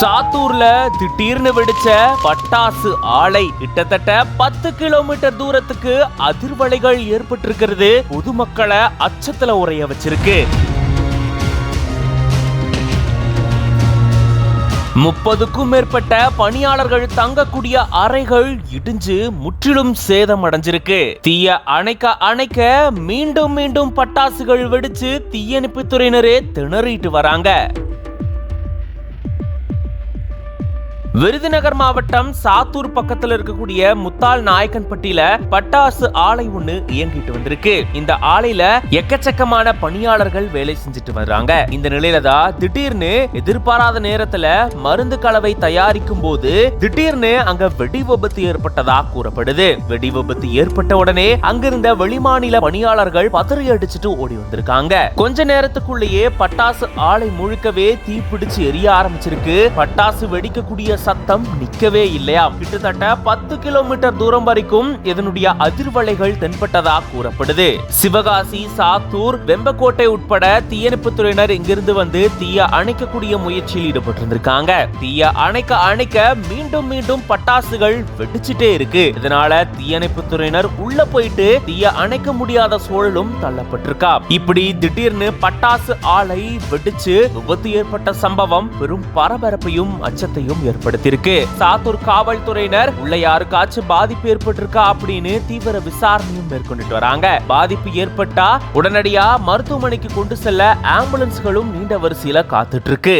சாத்தூர்ல திடீர்னு வெடிச்ச பட்டாசு ஆலை கிட்டத்தட்ட 10 கிலோமீட்டர் தூரத்துக்கு அதிர்வலைகள் ஏற்பட்டிருக்கிறது. பொதுமக்களை அச்சத்துல உறைய வச்சிருக்கு. 30க்கும் மேற்பட்ட பணியாளர்கள் தங்கக்கூடிய அறைகள் இடிஞ்சு முற்றிலும் சேதம் அடைஞ்சிருக்கு. தீய அணைக்க மீண்டும் மீண்டும் பட்டாசுகள் வெடிச்சு தீயணைப்பு துறையினரே திணறிட்டு வராங்க. விருதுநகர் மாவட்டம் சாத்தூர் பக்கத்துல இருக்கக்கூடிய முத்தால் நாயக்கன்பட்டியில பட்டாசு ஆலை ஒண்ணு இயங்கிட்டு வந்திருக்கு. இந்த ஆலையில எக்கச்சக்கமான பணியாளர்கள் வேலை செஞ்சுட்டு வர்றாங்க. இந்த நிலையில தான் திடீர்னு எதிர்பாராத நேரத்துல மருந்து கலவை தயாரிக்கும் போது திடீர்னு அங்க வெடி விபத்து ஏற்பட்டதா கூறப்படுது. வெடி விபத்து ஏற்பட்ட உடனே அங்கிருந்த வெளிமாநில பணியாளர்கள் பதறி அடிச்சுட்டு ஓடி வந்திருக்காங்க. கொஞ்ச நேரத்துக்குள்ளேயே பட்டாசு ஆலை முழுக்கவே தீப்பிடிச்சு எரிய ஆரம்பிச்சிருக்கு. பட்டாசு வெடிக்கக்கூடிய சத்தம் நிக்கவே இல்லையா. கிட்டத்தட்ட 10 கிலோமீட்டர் தூரம் வரைக்கும் இதனுடைய அதிர்வலைகள் தென்பட்டதா கூறப்படுது. சிவகாசி, சாத்தூர், வெம்பக்கோட்டை உட்பட தீயணைப்பு துறையினர் இங்கிருந்து வந்து தீய அணைக்கக்கூடிய முயற்சியில் ஈடுபட்டிருந்திருக்காங்க. தீய அணைக்க மீண்டும் மீண்டும் பட்டாசுகள் வெடிச்சுட்டே இருக்கு. இதனால தீயணைப்பு துறையினர் உள்ள போயிட்டு தீய அணைக்க முடியாத சூழலும் தள்ளப்பட்டிருக்கா. இப்படி திடீர்னு பட்டாசு ஆலை வெடிச்சு விபத்து ஏற்பட்ட சம்பவம் பெரும் பரபரப்பையும் அச்சத்தையும் ஏற்படுத்தியிருக்கு. சாத்தூர் காவல்துறையினர் உள்ள யாருக்காச்சும் பாதிப்பு ஏற்பட்டிருக்கா அப்படின்னு தீவிர விசாரணையும் மேற்கொண்டுட்டு வராங்க. பாதிப்பு ஏற்பட்டா உடனடியா மருத்துவமனைக்கு கொண்டு செல்ல ஆம்புலன்ஸ்களும் நீண்ட வரிசையில காத்துட்டு இருக்கு.